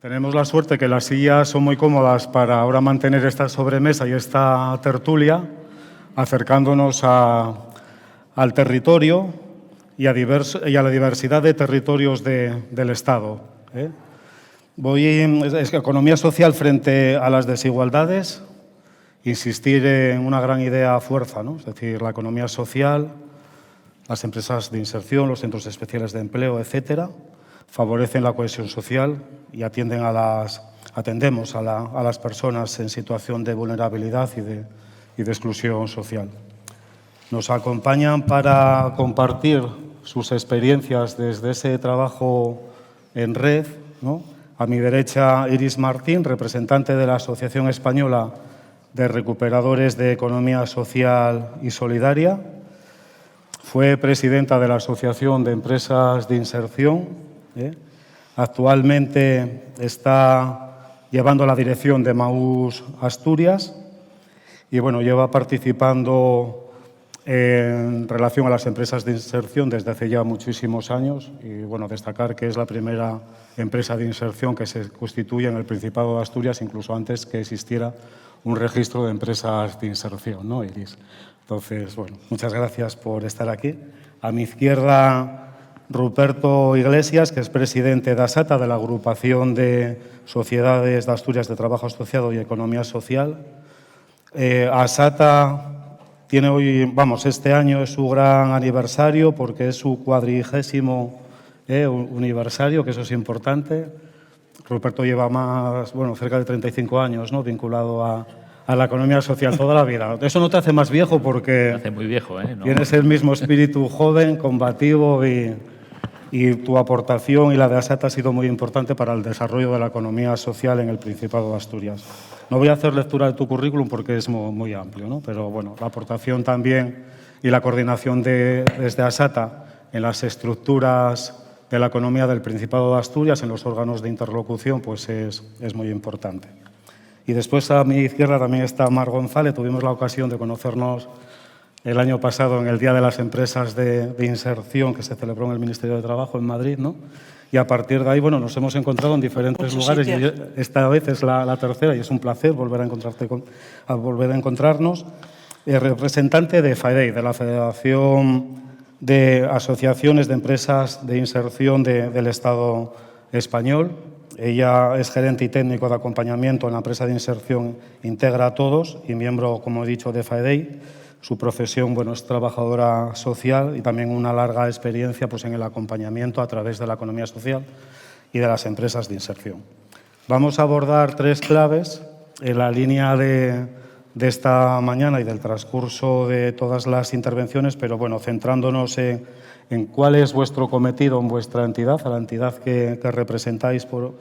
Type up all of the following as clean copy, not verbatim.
Tenemos la suerte que las sillas son muy cómodas para ahora mantener esta sobremesa y esta tertulia, acercándonos al territorio y a la diversidad de territorios del Estado. Es que economía social frente a las desigualdades, insistir en una gran idea a fuerza, ¿no? Es decir, la economía social, las empresas de inserción, los centros especiales de empleo, etcétera, favorecen la cohesión social y atendemos a las personas en situación de vulnerabilidad y de exclusión social. Nos acompañan para compartir sus experiencias desde ese trabajo en red, ¿no? A mi derecha, Iris Martín, representante de la Asociación Española de Recuperadores de Economía Social y Solidaria. Fue presidenta de la Asociación de Empresas de Inserción. Actualmente está llevando la dirección de Maús Asturias y bueno, lleva participando en relación a las empresas de inserción desde hace ya muchísimos años y bueno, destacar que es la primera empresa de inserción que se constituye en el Principado de Asturias, incluso antes que existiera un registro de empresas de inserción, ¿no, Iris? Entonces, bueno, muchas gracias por estar aquí. A mi izquierda, Ruperto Iglesias, que es presidente de ASATA, de la Agrupación de Sociedades de Asturias de Trabajo Asociado y Economía Social. ASATA tiene hoy, este año es su gran aniversario porque es su 40º aniversario, que eso es importante. Ruperto lleva cerca de 35 años, ¿no?, vinculado a la economía social toda la vida. Eso no te hace más viejo porque te hace muy viejo, ¿no? Tienes el mismo espíritu joven, combativo y tu aportación y la de ASATA ha sido muy importante para el desarrollo de la economía social en el Principado de Asturias. No voy a hacer lectura de tu currículum porque es muy amplio, ¿no? Pero bueno, la aportación también y la coordinación desde ASATA en las estructuras de la economía del Principado de Asturias, en los órganos de interlocución, pues es muy importante. Y después a mi izquierda también está Mar González. Tuvimos la ocasión de conocernos el año pasado en el Día de las Empresas de Inserción que se celebró en el Ministerio de Trabajo en Madrid, ¿no? Y a partir de ahí, bueno, nos hemos encontrado en diferentes lugares. Y esta vez es la tercera y es un placer volver a encontrarnos. Representante de FAEDEI, de la Federación de Asociaciones de Empresas de Inserción del Estado español. Ella es gerente y técnico de acompañamiento en la empresa de inserción Integra a Todos y miembro, como he dicho, de FAEDEI. Su profesión, es trabajadora social y también una larga experiencia en el acompañamiento a través de la economía social y de las empresas de inserción. Vamos a abordar 3 claves en la línea de esta mañana y del transcurso de todas las intervenciones, pero centrándonos en cuál es vuestro cometido en vuestra entidad, a la entidad que representáis. Por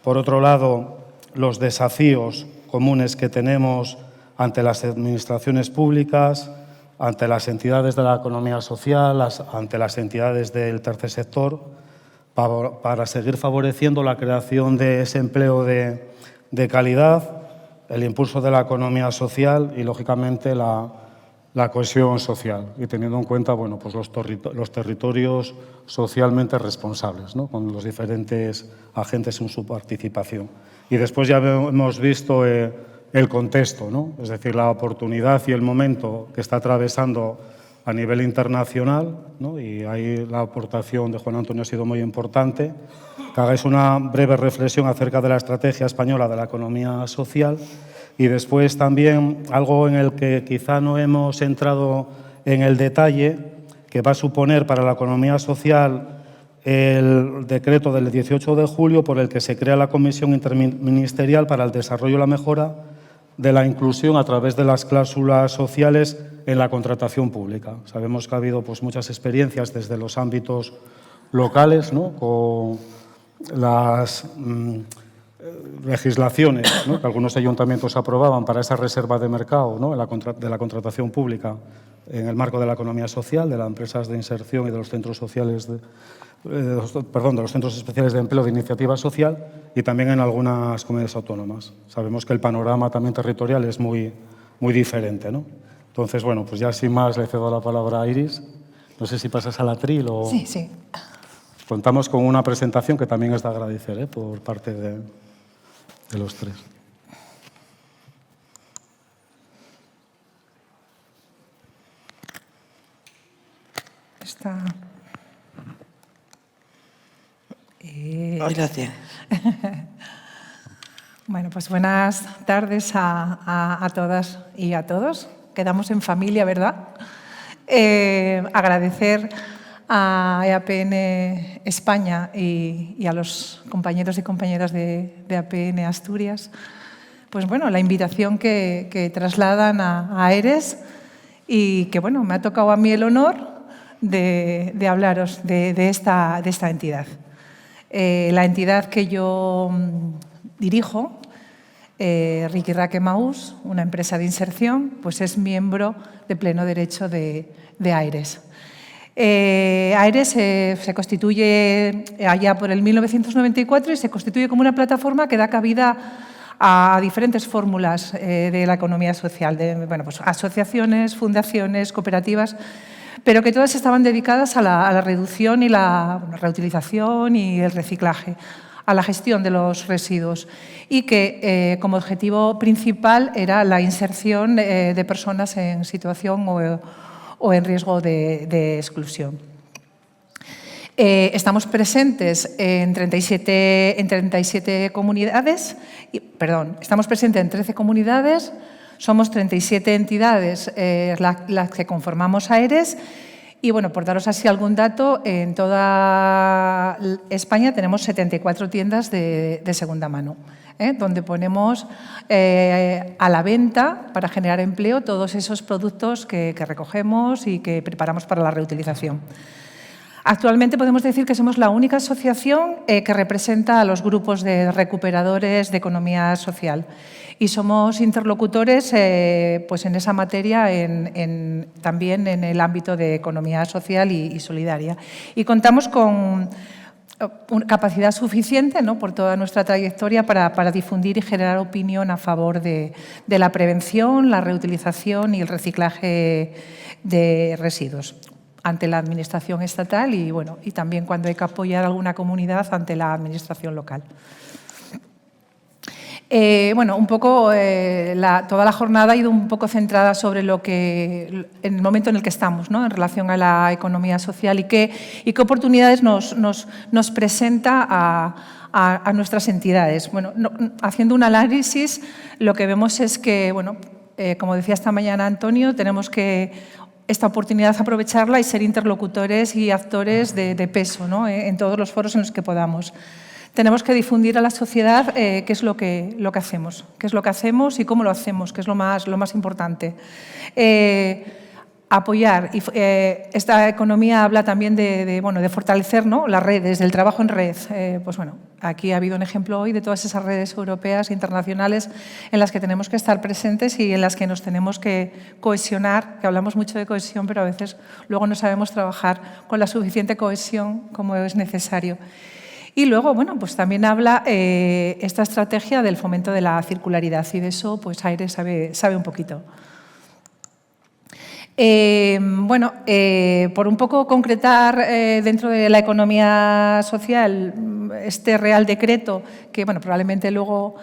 otro lado, los desafíos comunes que tenemos ante las administraciones públicas, ante las entidades de la economía social, ante las entidades del tercer sector, para seguir favoreciendo la creación de ese empleo de calidad, el impulso de la economía social y, lógicamente, la cohesión social, y teniendo en cuenta los territorios socialmente responsables, ¿no?, con los diferentes agentes en su participación. Y después ya hemos visto el contexto, ¿no?, es decir, la oportunidad y el momento que está atravesando a nivel internacional, ¿no?, y ahí la aportación de Juan Antonio ha sido muy importante. Que hagáis una breve reflexión acerca de la estrategia española de la economía social y después también algo en el que quizá no hemos entrado en el detalle, que va a suponer para la economía social el decreto del 18 de julio por el que se crea la Comisión Interministerial para el Desarrollo y la Mejora de la Inclusión a través de las cláusulas sociales en la contratación pública. Sabemos que ha habido muchas experiencias desde los ámbitos locales, ¿no?, con las legislaciones, ¿no?, que algunos ayuntamientos aprobaban para esa reserva de mercado, ¿no?, de la contratación pública en el marco de la economía social, de las empresas de inserción y de los centros sociales de los centros especiales de empleo de iniciativa social, y también en algunas comunidades autónomas. Sabemos que el panorama también territorial es muy diferente, ¿no? Entonces, ya sin más le cedo la palabra a Iris. No sé si pasas al atril o... Sí. Contamos con una presentación que también es de agradecer por parte de de los tres. Gracias. Bueno, pues buenas tardes a todas y a todos. Quedamos en familia, ¿verdad? Agradecer a EAPN España y a los compañeros y compañeras de APN Asturias, pues bueno, la invitación que trasladan a ERES y que bueno, me ha tocado a mí el honor de hablaros de esta entidad. La entidad que yo dirijo, Riqui Raque Maús, una empresa de inserción, pues es miembro de pleno derecho de AERES. AERES se constituye allá por el 1994 y se constituye como una plataforma que da cabida a diferentes fórmulas de la economía social, pues asociaciones, fundaciones, cooperativas, pero que todas estaban dedicadas a la reducción y la reutilización y el reciclaje, a la gestión de los residuos y que como objetivo principal era la inserción de personas en situación o en riesgo de exclusión. Estamos presentes en 37 comunidades, estamos presentes en 13 comunidades, somos 37 entidades las que conformamos AERES y, bueno, por daros así algún dato, en toda España tenemos 74 tiendas de segunda mano, donde ponemos a la venta para generar empleo todos esos productos que recogemos y que preparamos para la reutilización. Actualmente podemos decir que somos la única asociación que representa a los grupos de recuperadores de economía social y somos interlocutores pues en esa materia también en el ámbito de economía social y solidaria. Y contamos con una capacidad suficiente, ¿no?, por toda nuestra trayectoria para difundir y generar opinión a favor de la prevención, la reutilización y el reciclaje de residuos ante la Administración estatal y, bueno, y también cuando hay que apoyar a alguna comunidad ante la Administración local. Bueno, un poco toda la jornada ha ido un poco centrada sobre en el momento en el que estamos, ¿no?, en relación a la economía social y qué oportunidades nos presenta a nuestras entidades. Bueno, haciendo un análisis, lo que vemos es que, bueno, como decía esta mañana Antonio, tenemos que esta oportunidad aprovecharla y ser interlocutores y actores de peso, ¿no?, en todos los foros en los que podamos. Tenemos que difundir a la sociedad qué es lo que hacemos y cómo lo hacemos, que es lo más importante. Apoyar. Esta economía habla también de fortalecer, ¿no?, las redes, del trabajo en red. Pues bueno, aquí ha habido un ejemplo hoy de todas esas redes europeas e internacionales en las que tenemos que estar presentes y en las que nos tenemos que cohesionar, que hablamos mucho de cohesión, pero a veces luego no sabemos trabajar con la suficiente cohesión como es necesario. Y luego, bueno, pues también habla esta estrategia del fomento de la circularidad y de eso pues AERES sabe un poquito. Bueno, por un poco concretar dentro de la economía social este Real Decreto, que bueno, probablemente luego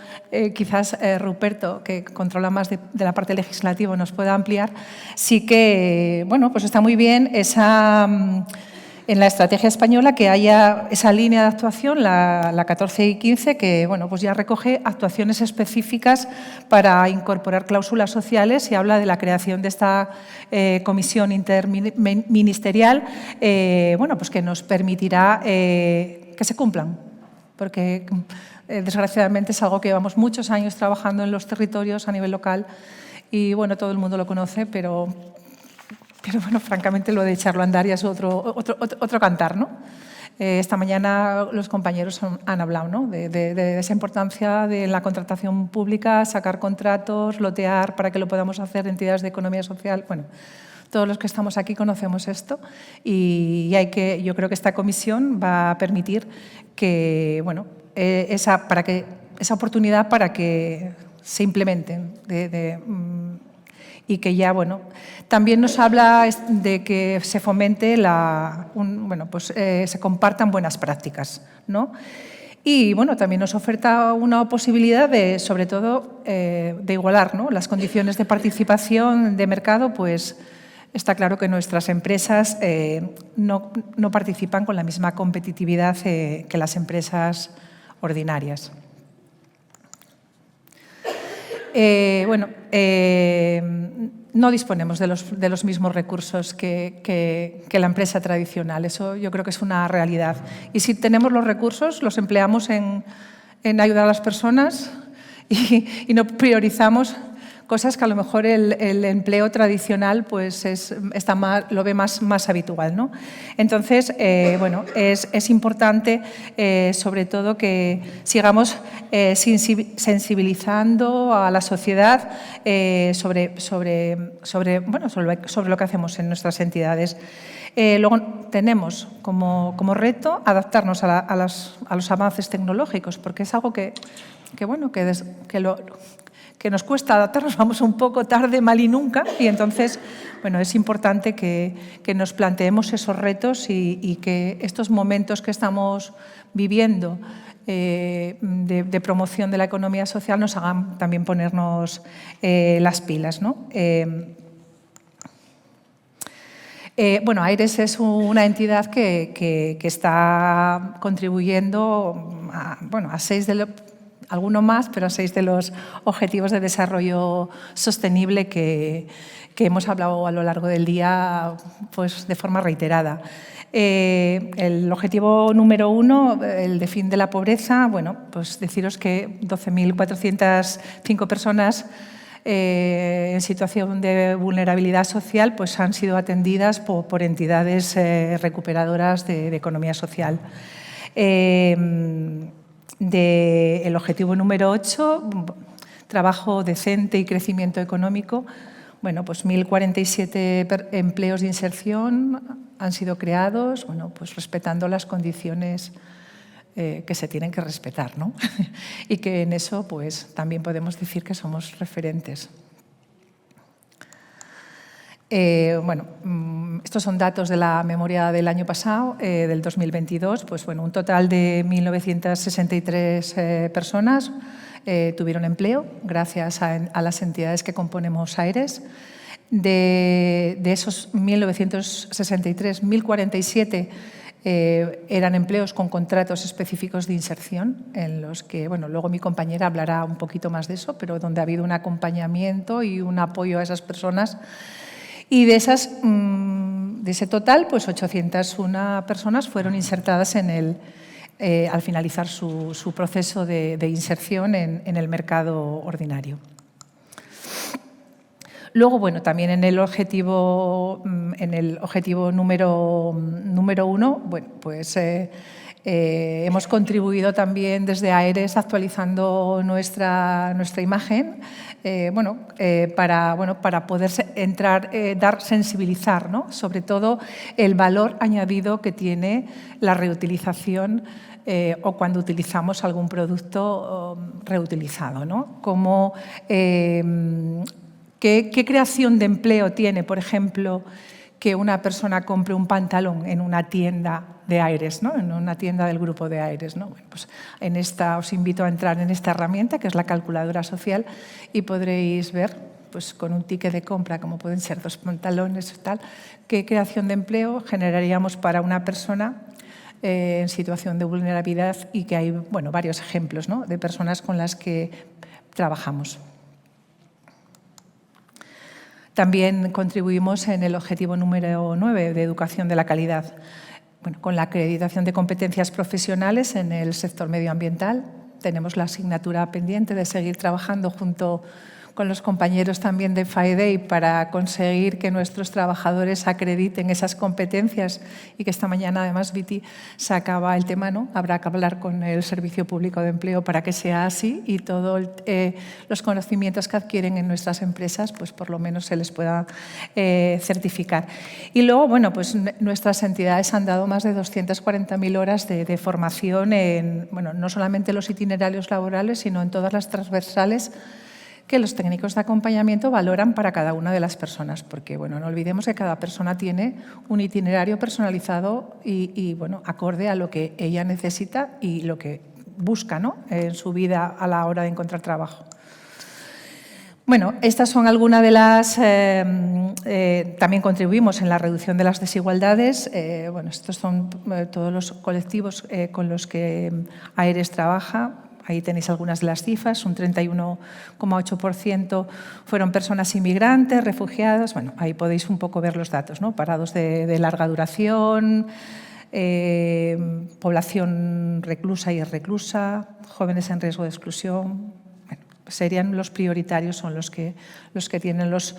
quizás Ruperto, que controla más de la parte legislativa, nos pueda ampliar, sí que bueno, pues está muy bien en la estrategia española que haya esa línea de actuación, la 14 y 15, que bueno, pues ya recoge actuaciones específicas para incorporar cláusulas sociales y habla de la creación de esta comisión interministerial, bueno, pues que nos permitirá que se cumplan, porque desgraciadamente es algo que llevamos muchos años trabajando en los territorios a nivel local y bueno, todo el mundo lo conoce, pero bueno, francamente lo de echarlo a andar ya es otro cantar, ¿no? Esta mañana los compañeros han hablado, ¿no?, de esa importancia de la contratación pública, sacar contratos, lotear para que lo podamos hacer entidades de economía social. Bueno, todos los que estamos aquí conocemos esto y yo creo que esta comisión va a permitir que, bueno, esa oportunidad para que se implementen y que ya, bueno, también nos habla de que se fomente se compartan buenas prácticas, ¿no? Y bueno, también nos oferta una posibilidad de, sobre todo, de igualar, ¿no?, las condiciones de participación de mercado. Pues está claro que nuestras empresas no participan con la misma competitividad que las empresas ordinarias. No disponemos de los mismos recursos que la empresa tradicional. Eso yo creo que es una realidad. Y si tenemos los recursos, los empleamos en ayudar a las personas y no priorizamos cosas que a lo mejor el empleo tradicional pues lo ve más habitual, ¿no? Entonces, es importante sobre todo que sigamos sensibilizando a la sociedad sobre lo que hacemos en nuestras entidades. Luego tenemos como reto adaptarnos a los avances tecnológicos, porque es algo que nos cuesta adaptarnos, vamos un poco tarde, mal y nunca, y entonces, es importante que nos planteemos esos retos y que estos momentos que estamos viviendo de promoción de la economía social nos hagan también ponernos las pilas, ¿no? AERES es una entidad que está contribuyendo a 6 de los... alguno más, pero 6 de los objetivos de desarrollo sostenible que hemos hablado a lo largo del día pues, de forma reiterada. El objetivo número 1, el de fin de la pobreza, pues deciros que 12.405 personas en situación de vulnerabilidad social pues, han sido atendidas por entidades recuperadoras de economía social. El objetivo número 8, trabajo decente y crecimiento económico, pues 1.047 empleos de inserción han sido creados, pues respetando las condiciones que se tienen que respetar, ¿no? Y que en eso pues también podemos decir que somos referentes. Estos son datos de la memoria del año pasado, del 2022. Pues un total de 1.963 personas tuvieron empleo gracias a las entidades que componemos AERES. De esos 1.963, 1.047 eran empleos con contratos específicos de inserción, en los que, luego mi compañera hablará un poquito más de eso, pero donde ha habido un acompañamiento y un apoyo a esas personas. Y de ese total, pues 801 personas fueron insertadas al finalizar su proceso de inserción en el mercado ordinario. Luego, también en el objetivo número 1, pues hemos contribuido también desde AERES actualizando nuestra imagen, para poder sensibilizar, ¿no?, sobre todo el valor añadido que tiene la reutilización o cuando utilizamos algún producto reutilizado, ¿no? Como ¿qué creación de empleo tiene, por ejemplo, que una persona compre un pantalón en una tienda de AERES, ¿no?, en una tienda del grupo de AERES, ¿no? Pues os invito a entrar en esta herramienta, que es la calculadora social, y podréis ver, pues con un ticket de compra, como pueden ser 2 pantalones y tal, qué creación de empleo generaríamos para una persona en situación de vulnerabilidad, y que hay varios ejemplos, ¿no?, de personas con las que trabajamos. También contribuimos en el objetivo número 9 de educación de la calidad, con la acreditación de competencias profesionales en el sector medioambiental. Tenemos la asignatura pendiente de seguir trabajando junto con los compañeros también de FAEDEI para conseguir que nuestros trabajadores acrediten esas competencias, y que esta mañana además Viti sacaba el tema, ¿no? Habrá que hablar con el Servicio Público de Empleo para que sea así, y todos los conocimientos que adquieren en nuestras empresas pues por lo menos se les pueda certificar. Y luego, pues nuestras entidades han dado más de 240.000 horas de formación en, no solamente los itinerarios laborales, sino en todas las transversales que los técnicos de acompañamiento valoran para cada una de las personas, porque no olvidemos que cada persona tiene un itinerario personalizado y acorde a lo que ella necesita y lo que busca, ¿no?, en su vida a la hora de encontrar trabajo. Bueno, estas son algunas de las… también contribuimos en la reducción de las desigualdades. Bueno, estos son todos los colectivos con los que AERES trabaja. Ahí tenéis algunas de las cifras. Un 31,8% fueron personas inmigrantes, refugiados. Bueno, ahí podéis un poco ver los datos, ¿no? Parados de larga duración, población reclusa y reclusa, jóvenes en riesgo de exclusión. Serían los prioritarios, son los que tienen los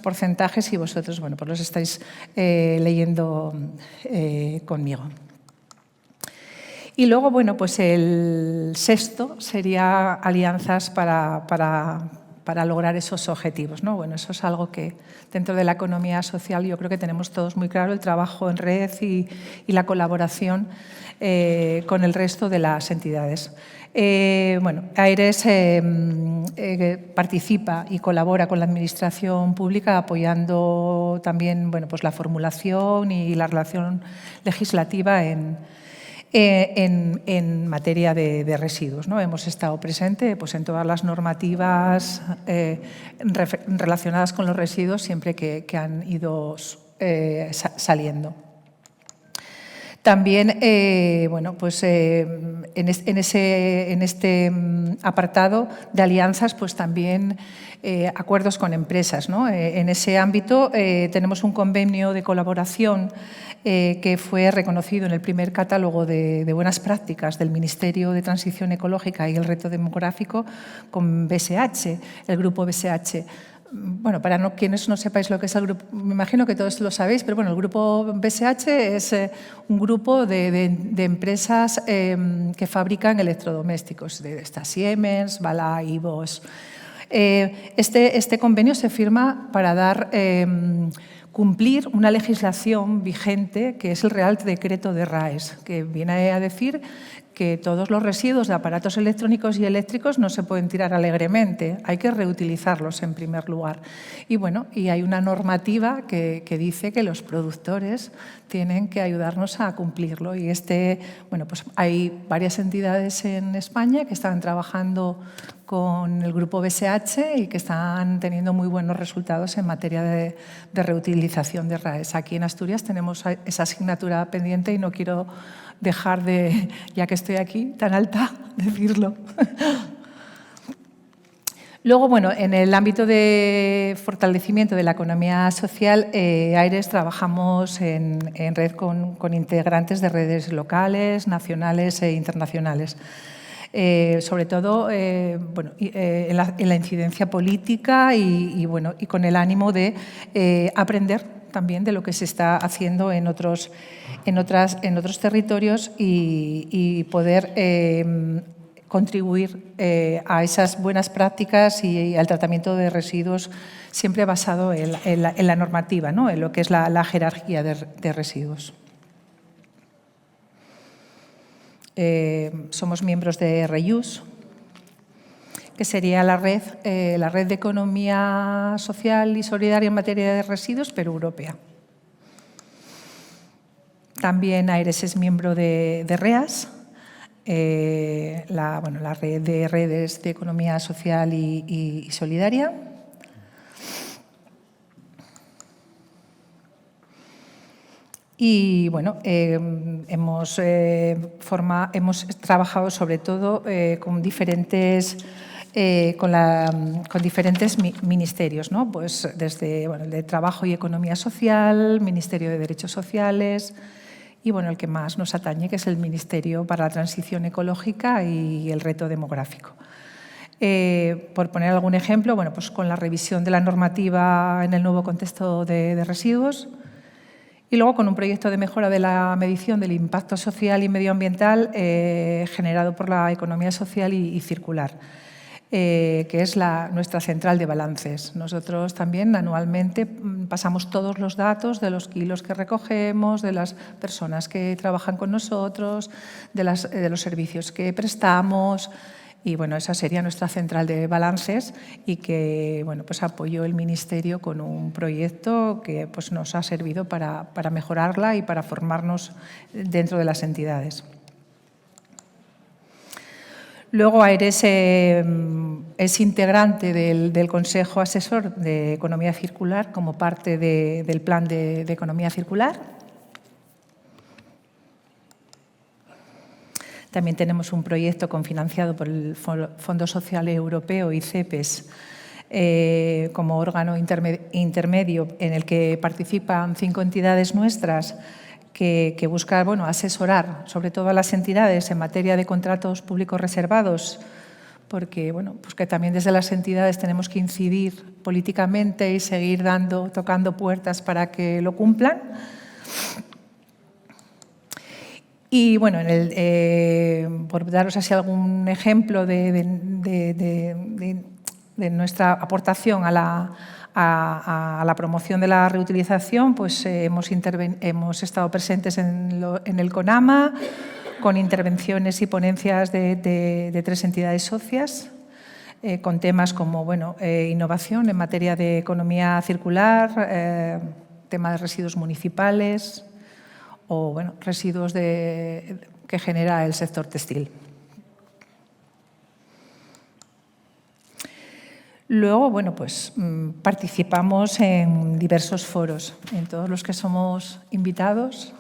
porcentajes y vosotros, bueno, pues los estáis leyendo conmigo. Y luego, bueno, pues el sexto sería alianzas para lograr esos objetivos, ¿no? Bueno, eso es algo que dentro de la economía social yo creo que tenemos todos muy claro, el trabajo en red y la colaboración con el resto de las entidades. Bueno, AERES participa y colabora con la Administración Pública apoyando también, bueno, pues la formulación y la relación legislativa en materia de residuos, ¿no? Hemos estado presentes pues, en todas las normativas relacionadas con los residuos siempre que han ido saliendo. También, bueno, pues, en este apartado de alianzas, pues también acuerdos con empresas, ¿no? En ese ámbito tenemos un convenio de colaboración que fue reconocido en el primer catálogo de buenas prácticas del Ministerio de Transición Ecológica y el Reto Demográfico con BSH, el grupo BSH. Bueno, para quienes no sepáis lo que es el grupo, me imagino que todos lo sabéis, pero bueno, el grupo BSH es un grupo de empresas que fabrican electrodomésticos, de estas Siemens, Bala y Bosch. Este convenio se firma para dar cumplir una legislación vigente que es el Real Decreto de RAES, que viene a decir que todos los residuos de aparatos electrónicos y eléctricos no se pueden tirar alegremente, hay que reutilizarlos en primer lugar. Y bueno, y hay una normativa que dice que los productores tienen que ayudarnos a cumplirlo. Y bueno, pues hay varias entidades en España que están trabajando con el grupo BSH y que están teniendo muy buenos resultados en materia de reutilización de RAES. Aquí en Asturias tenemos esa asignatura pendiente y no quiero dejar de, ya que estoy aquí tan alta, decirlo. Luego, bueno, en el ámbito de fortalecimiento de la economía social, AERES trabajamos en red con integrantes de redes locales, nacionales e internacionales. Sobre todo bueno, en la incidencia política y con el ánimo de aprender también de lo que se está haciendo en otros territorios y poder contribuir a esas buenas prácticas y al tratamiento de residuos siempre basado en la normativa, ¿no? En lo que es la jerarquía de residuos. Somos miembros de Reuse, que sería la red de economía social y solidaria en materia de residuos, pero europea. También AERES es miembro de REAS, la red de redes de economía social y solidaria. Y bueno, hemos trabajado sobre todo con diferentes ministerios, ¿no? Pues desde el de Trabajo y Economía Social, Ministerio de Derechos Sociales y bueno, el que más nos atañe, que es el Ministerio para la Transición Ecológica y el Reto Demográfico. Por poner algún ejemplo, bueno, pues con la revisión de la normativa en el nuevo contexto de residuos y luego con un proyecto de mejora de la medición del impacto social y medioambiental generado por la economía social y circular, que es nuestra central de balances. Nosotros también anualmente pasamos todos los datos de los kilos que recogemos, de las personas que trabajan con nosotros, de los servicios que prestamos. Y bueno, esa sería nuestra central de balances y que bueno, pues apoyó el Ministerio con un proyecto que pues, nos ha servido para mejorarla y para formarnos dentro de las entidades. Luego, AERES es integrante del Consejo Asesor de Economía Circular como parte del Plan de Economía Circular. También tenemos un proyecto cofinanciado por el Fondo Social Europeo y CEPES como órgano intermedio en el que participan 5 entidades nuestras que buscan asesorar sobre todo a las entidades en materia de contratos públicos reservados, porque pues que también desde las entidades tenemos que incidir políticamente y seguir tocando puertas para que lo cumplan. Y bueno, por daros así algún ejemplo de nuestra aportación a la promoción de la reutilización, pues hemos estado presentes en el CONAMA con intervenciones y ponencias de 3 entidades socias, con temas como innovación en materia de economía circular, tema de residuos municipales o residuos que genera el sector textil. Luego, pues participamos en diversos foros, en todos los que somos invitados,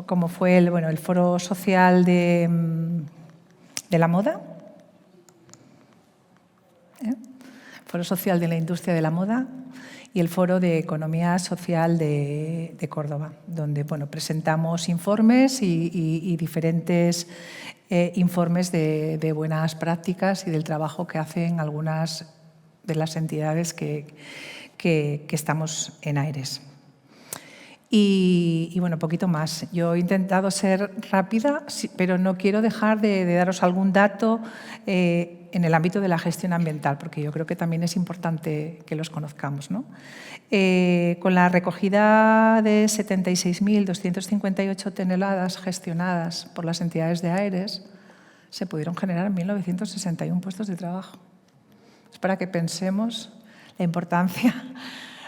como fue el Foro Social de la Moda, Foro Social de la Industria de la Moda, y el Foro de Economía Social de Córdoba, donde presentamos informes y diferentes informes de buenas prácticas y del trabajo que hacen algunas de las entidades que estamos en AERES. Y poquito más. Yo he intentado ser rápida, pero no quiero dejar de daros algún dato en el ámbito de la gestión ambiental, porque yo creo que también es importante que los conozcamos, ¿no? Con la recogida de 76.258 toneladas gestionadas por las entidades de AERES, se pudieron generar 1.961 puestos de trabajo. Es para que pensemos la importancia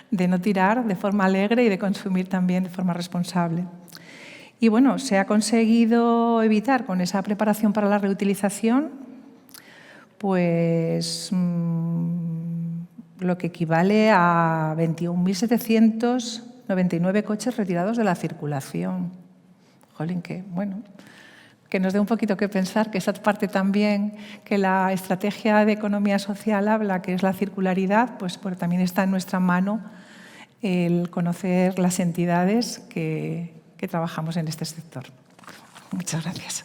de no tirar de forma alegre y de consumir también de forma responsable. Y se ha conseguido evitar con esa preparación para la reutilización pues lo que equivale a 21.799 coches retirados de la circulación. Jolín, que nos dé un poquito que pensar, que esa parte también que la estrategia de economía social habla, que es la circularidad, pues también está en nuestra mano el conocer las entidades que trabajamos en este sector. Muchas gracias.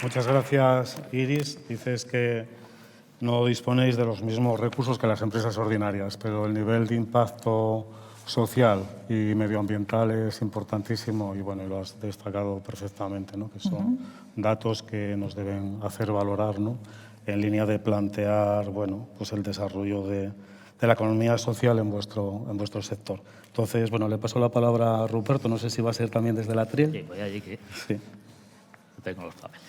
Muchas gracias, Iris. Dices que no disponéis de los mismos recursos que las empresas ordinarias, pero el nivel de impacto social y medioambiental es importantísimo y lo has destacado perfectamente, ¿no? Que son datos que nos deben hacer valorar, ¿no? En línea de plantear pues el desarrollo de la economía social en vuestro sector. Entonces, le paso la palabra a Ruperto, no sé si va a ser también desde la Atril. Sí, voy allí que sí. Tengo los papeles.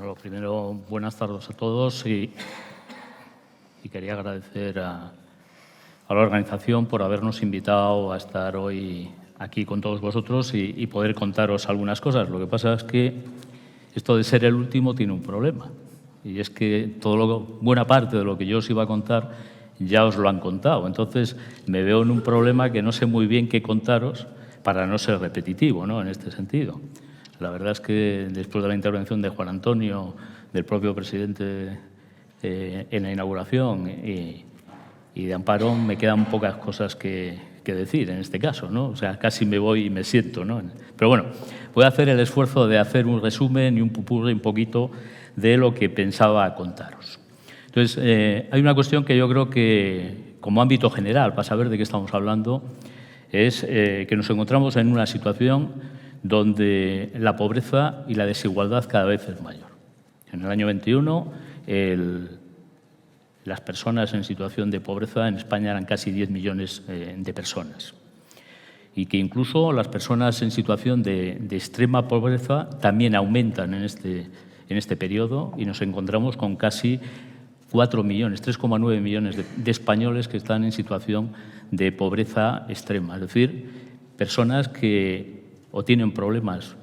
Lo primero, buenas tardes a todos y quería agradecer a la organización por habernos invitado a estar hoy aquí con todos vosotros y poder contaros algunas cosas. Lo que pasa es que esto de ser el último tiene un problema y es que buena parte de lo que yo os iba a contar ya os lo han contado. Entonces me veo en un problema que no sé muy bien qué contaros para no ser repetitivo, ¿no? En este sentido. La verdad es que después de la intervención de Juan Antonio, del propio presidente en la inauguración y de Amparo, me quedan pocas cosas que decir en este caso, ¿no? O sea, casi me voy y me siento, ¿no? Pero voy a hacer el esfuerzo de hacer un resumen y un pupurri un poquito de lo que pensaba contaros. Entonces, hay una cuestión que yo creo que, como ámbito general, para saber de qué estamos hablando, es que nos encontramos en una situación donde la pobreza y la desigualdad cada vez es mayor. En el año 21, las personas en situación de pobreza en España eran casi 10 millones de personas. y que incluso las personas en situación de extrema pobreza también aumentan en este periodo, y nos encontramos con casi 4 millones, 3,9 millones de españoles que están en situación de pobreza extrema, es decir, personas que o tienen problemas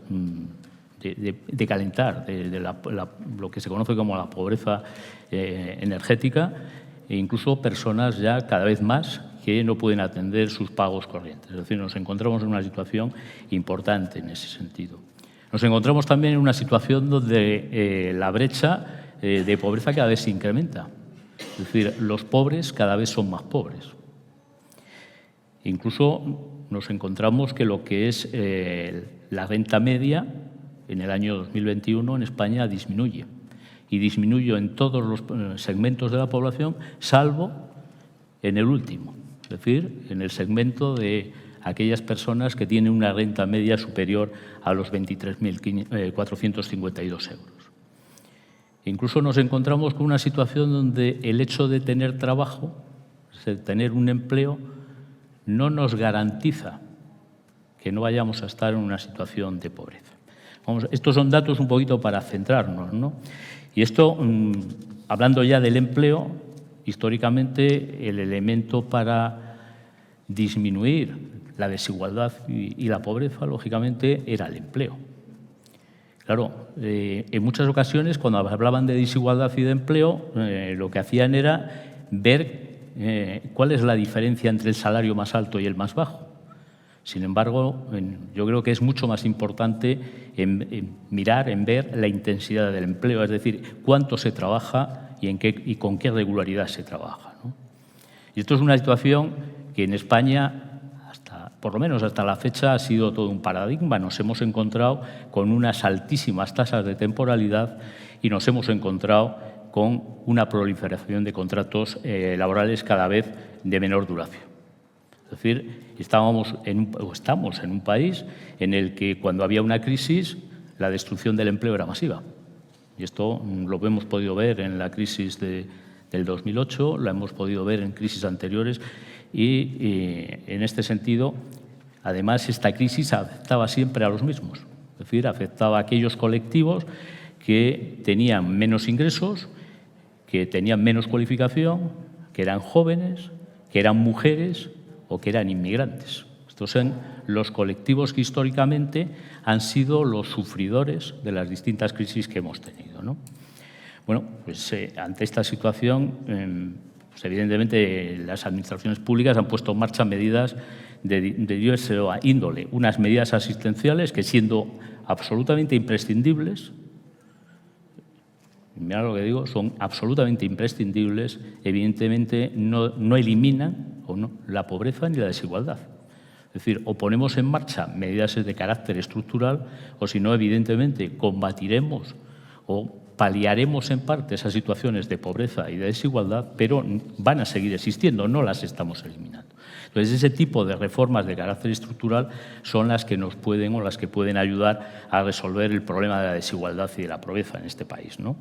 de calentar, lo que se conoce como la pobreza energética, e incluso personas ya cada vez más que no pueden atender sus pagos corrientes. Es decir, nos encontramos en una situación importante en ese sentido. Nos encontramos también en una situación donde la brecha de pobreza cada vez se incrementa. Es decir, los pobres cada vez son más pobres. Incluso nos encontramos que lo que es la renta media en el año 2021 en España disminuye. Y disminuye en todos los segmentos de la población, salvo en el último. Es decir, en el segmento de aquellas personas que tienen una renta media superior a los 23.452 euros. Incluso nos encontramos con una situación donde el hecho de tener trabajo, de tener un empleo, no nos garantiza que no vayamos a estar en una situación de pobreza. Estos son datos un poquito para centrarnos, ¿no? Y esto, hablando ya del empleo, históricamente el elemento para disminuir la desigualdad y la pobreza, lógicamente, era el empleo. Claro, en muchas ocasiones, cuando hablaban de desigualdad y de empleo, lo que hacían era ver cuál es la diferencia entre el salario más alto y el más bajo. Sin embargo, yo creo que es mucho más importante mirar, en ver la intensidad del empleo, es decir, cuánto se trabaja y con qué regularidad se trabaja, ¿no? Y esto es una situación que en España, por lo menos hasta la fecha, ha sido todo un paradigma. Nos hemos encontrado con unas altísimas tasas de temporalidad y nos hemos encontrado con una proliferación de contratos laborales cada vez de menor duración. Es decir, estamos en un país en el que cuando había una crisis la destrucción del empleo era masiva. Y esto lo hemos podido ver en la crisis del 2008, lo hemos podido ver en crisis anteriores y en este sentido, además, esta crisis afectaba siempre a los mismos. Es decir, afectaba a aquellos colectivos que tenían menos ingresos, que tenían menos cualificación, que eran jóvenes, que eran mujeres o que eran inmigrantes. Estos son los colectivos que históricamente han sido los sufridores de las distintas crisis que hemos tenido, ¿no? Bueno, pues ante esta situación, pues evidentemente las administraciones públicas han puesto en marcha medidas de diversa índole, unas medidas asistenciales que, siendo absolutamente imprescindibles, mirad lo que digo, son absolutamente imprescindibles, evidentemente no eliminan la pobreza ni la desigualdad. Es decir, o ponemos en marcha medidas de carácter estructural o, si no, evidentemente combatiremos o paliaremos en parte esas situaciones de pobreza y de desigualdad, pero van a seguir existiendo, no las estamos eliminando. Entonces, ese tipo de reformas de carácter estructural son las que nos pueden o las que pueden ayudar a resolver el problema de la desigualdad y de la pobreza en este país, ¿no?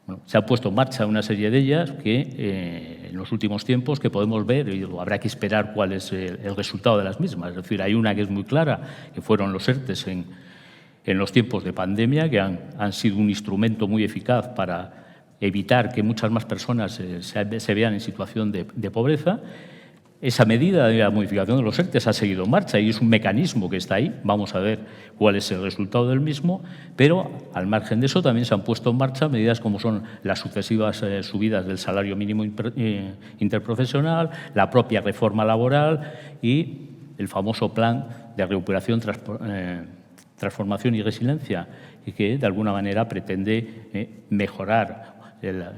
Bueno, se ha puesto en marcha una serie de ellas que en los últimos tiempos que podemos ver, y habrá que esperar cuál es el resultado de las mismas. Es decir, hay una que es muy clara, que fueron los ERTEs en los tiempos de pandemia, que han sido un instrumento muy eficaz para evitar que muchas más personas se vean en situación de pobreza. Esa medida de la modificación de los ERTEs ha seguido en marcha y es un mecanismo que está ahí. Vamos a ver cuál es el resultado del mismo, pero al margen de eso también se han puesto en marcha medidas como son las sucesivas subidas del salario mínimo interprofesional, la propia reforma laboral y el famoso plan de recuperación, transformación y resiliencia, y que de alguna manera pretende mejorar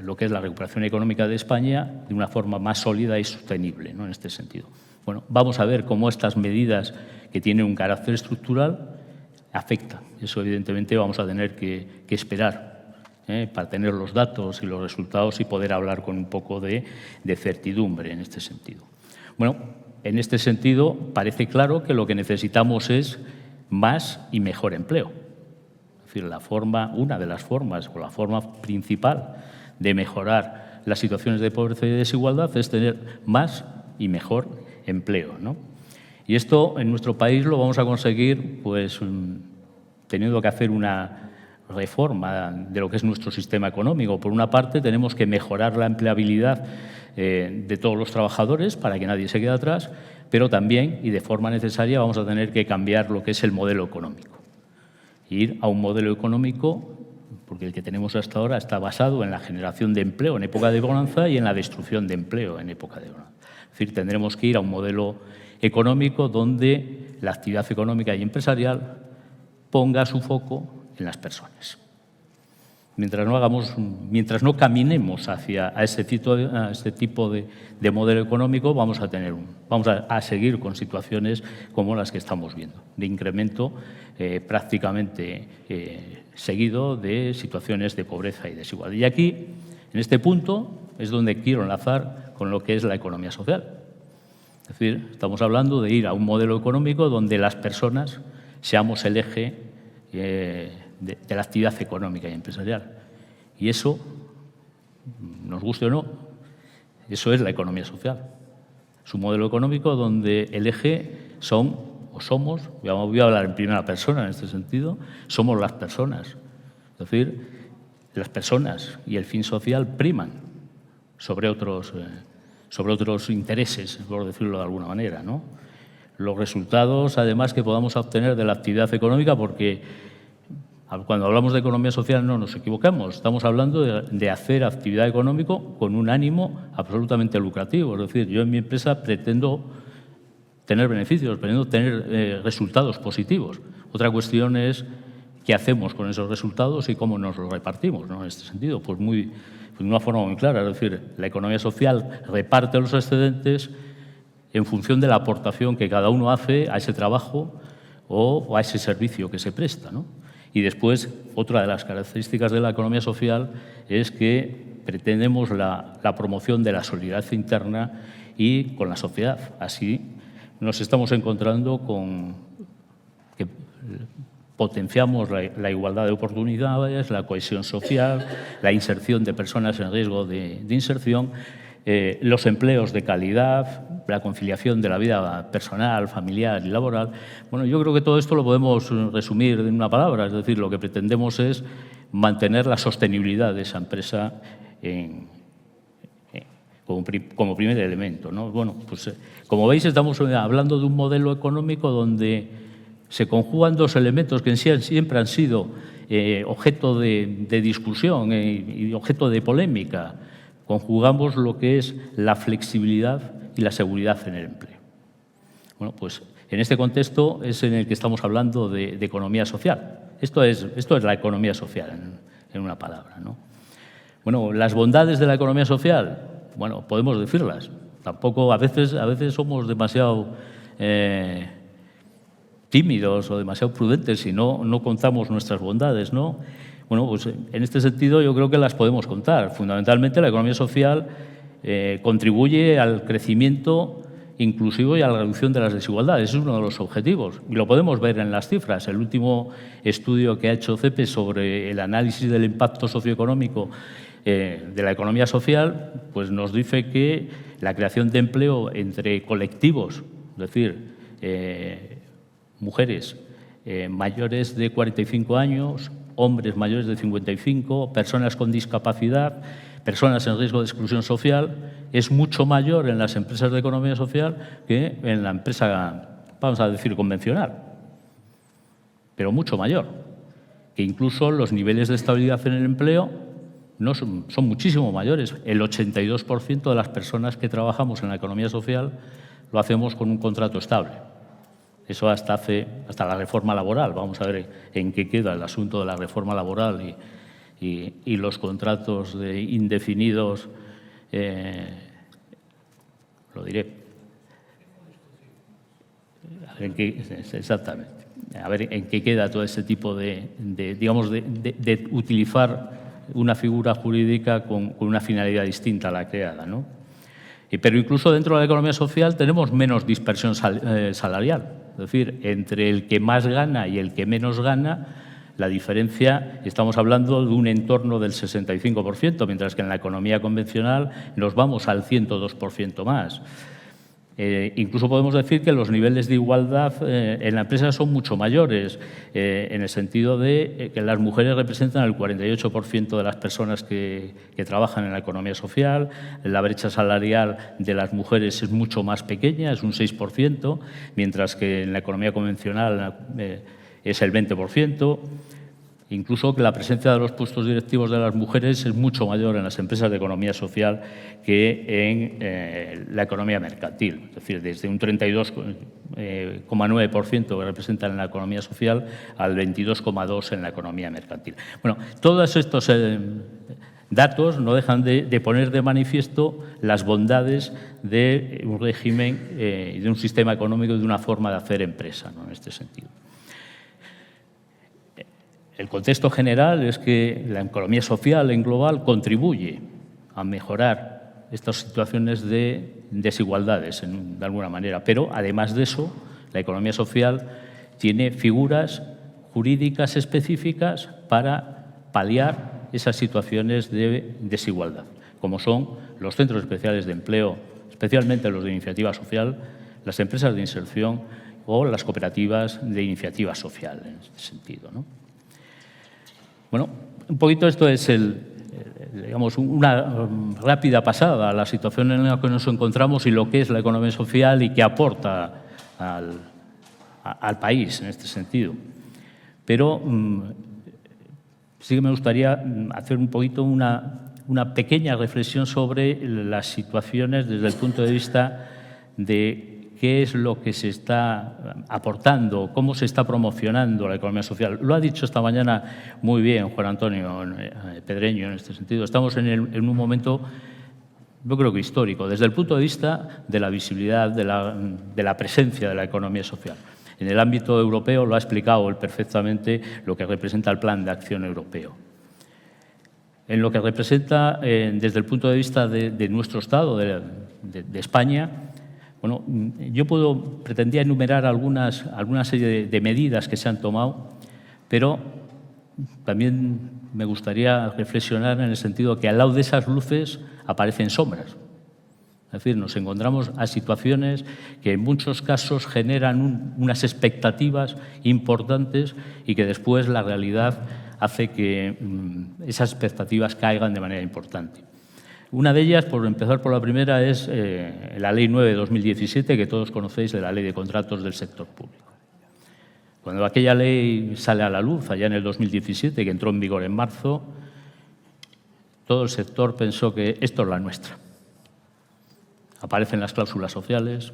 lo que es la recuperación económica de España de una forma más sólida y sostenible, ¿no? En este sentido. Bueno, vamos a ver cómo estas medidas que tienen un carácter estructural afectan. Eso, evidentemente, vamos a tener que esperar para tener los datos y los resultados y poder hablar con un poco de certidumbre en este sentido. Bueno, en este sentido, parece claro que lo que necesitamos es más y mejor empleo. Es decir, una de las formas o la forma principal de mejorar las situaciones de pobreza y desigualdad es tener más y mejor empleo, ¿no? Y esto en nuestro país lo vamos a conseguir pues teniendo que hacer una reforma de lo que es nuestro sistema económico. Por una parte, tenemos que mejorar la empleabilidad de todos los trabajadores para que nadie se quede atrás, pero también, y de forma necesaria, vamos a tener que cambiar lo que es el modelo económico. Ir a un modelo económico, porque el que tenemos hasta ahora está basado en la generación de empleo en época de bonanza y en la destrucción de empleo en época de bonanza. Es decir, tendremos que ir a un modelo económico donde la actividad económica y empresarial ponga su foco en las personas. Mientras no caminemos hacia este tipo de modelo económico, vamos a seguir con situaciones como las que estamos viendo, de incremento prácticamente seguido de situaciones de pobreza y desigualdad. Y aquí, en este punto, es donde quiero enlazar con lo que es la economía social. Es decir, estamos hablando de ir a un modelo económico donde las personas seamos el eje de la actividad económica y empresarial. Y eso, nos guste o no, eso es la economía social. Es un modelo económico donde el eje somos, voy a hablar en primera persona en este sentido, somos las personas. Es decir, las personas y el fin social priman sobre otros intereses, por decirlo de alguna manera, ¿no? Los resultados, además, que podamos obtener de la actividad económica, porque cuando hablamos de economía social no nos equivocamos, estamos hablando de hacer actividad económica con un ánimo absolutamente lucrativo. Es decir, yo en mi empresa pretendo tener beneficios, pretendo tener resultados positivos. Otra cuestión es qué hacemos con esos resultados y cómo nos los repartimos, ¿no? En este sentido, pues de una forma muy clara. Es decir, la economía social reparte los excedentes en función de la aportación que cada uno hace a ese trabajo o a ese servicio que se presta, ¿no? Y después, otra de las características de la economía social es que pretendemos la promoción de la solidaridad interna y con la sociedad. Así nos estamos encontrando con que potenciamos la igualdad de oportunidades, la cohesión social, la inserción de personas en riesgo de inserción, los empleos de calidad, la conciliación de la vida personal, familiar y laboral. Bueno, yo creo que todo esto lo podemos resumir en una palabra, es decir, lo que pretendemos es mantener la sostenibilidad de esa empresa como primer elemento, ¿no? Bueno, pues como veis, estamos hablando de un modelo económico donde se conjugan dos elementos que en sí siempre han sido objeto de discusión y objeto de polémica. Conjugamos lo que es la flexibilidad y la seguridad en el empleo. Bueno, pues en este contexto es en el que estamos hablando de economía social. Esto es la economía social, en una palabra, ¿no? Bueno, las bondades de la economía social, bueno, podemos decirlas. Tampoco, a veces somos demasiado tímidos o demasiado prudentes si no contamos nuestras bondades, ¿no? Bueno, pues en este sentido yo creo que las podemos contar. Fundamentalmente la economía social contribuye al crecimiento inclusivo y a la reducción de las desigualdades. Es uno de los objetivos y lo podemos ver en las cifras. El último estudio que ha hecho CEPE sobre el análisis del impacto socioeconómico de la economía social, pues nos dice que la creación de empleo entre colectivos, es decir, mujeres mayores de 45 años, hombres mayores de 55, personas con discapacidad, personas en riesgo de exclusión social, es mucho mayor en las empresas de economía social que en la empresa, vamos a decir, convencional, pero mucho mayor, que incluso los niveles de estabilidad en el empleo no son muchísimo mayores. El 82% de las personas que trabajamos en la economía social lo hacemos con un contrato estable. Eso hasta la reforma laboral. Vamos a ver en qué queda el asunto de la reforma laboral y los contratos indefinidos, lo diré. Exactamente. A ver en qué queda todo ese tipo de utilizar una figura jurídica con una finalidad distinta a la creada, ¿no? Pero incluso dentro de la economía social tenemos menos dispersión salarial. Es decir, entre el que más gana y el que menos gana, la diferencia, estamos hablando de un entorno del 65%, mientras que en la economía convencional nos vamos al 102% más. Incluso podemos decir que los niveles de igualdad en la empresa son mucho mayores, en el sentido de que las mujeres representan el 48% de las personas que trabajan en la economía social, la brecha salarial de las mujeres es mucho más pequeña, es un 6%, mientras que en la economía convencional es el 20%. Incluso que la presencia de los puestos directivos de las mujeres es mucho mayor en las empresas de economía social que en la economía mercantil. Es decir, desde un 32,9% que representan en la economía social al 22,2% en la economía mercantil. Bueno, todos estos datos no dejan de poner de manifiesto las bondades de un régimen y de un sistema económico y de una forma de hacer empresa, ¿no?, en este sentido. El contexto general es que la economía social en global contribuye a mejorar estas situaciones de desigualdades, de alguna manera. Pero, además de eso, la economía social tiene figuras jurídicas específicas para paliar esas situaciones de desigualdad, como son los centros especiales de empleo, especialmente los de iniciativa social, las empresas de inserción o las cooperativas de iniciativa social, en este sentido, ¿no? Bueno, un poquito esto es digamos, una rápida pasada a la situación en la que nos encontramos y lo que es la economía social y qué aporta al país en este sentido. Pero sí que me gustaría hacer un poquito una pequeña reflexión sobre las situaciones desde el punto de vista de qué es lo que se está aportando, cómo se está promocionando la economía social. Lo ha dicho esta mañana muy bien Juan Antonio Pedreño en este sentido. Estamos en un momento, yo creo que histórico, desde el punto de vista de la visibilidad, de la presencia de la economía social. En el ámbito europeo lo ha explicado él perfectamente lo que representa el Plan de Acción Europeo. En lo que representa desde el punto de vista de nuestro Estado, de España, bueno, yo pretendía enumerar alguna serie de medidas que se han tomado, pero también me gustaría reflexionar en el sentido que al lado de esas luces aparecen sombras. Es decir, nos encontramos a situaciones que en muchos casos generan unas expectativas importantes y que después la realidad hace que esas expectativas caigan de manera importante. Una de ellas, por empezar por la primera, es la Ley 9 de 2017, que todos conocéis, de la Ley de Contratos del Sector Público. Cuando aquella ley sale a la luz, allá en el 2017, que entró en vigor en marzo, todo el sector pensó que esto es la nuestra. Aparecen las cláusulas sociales,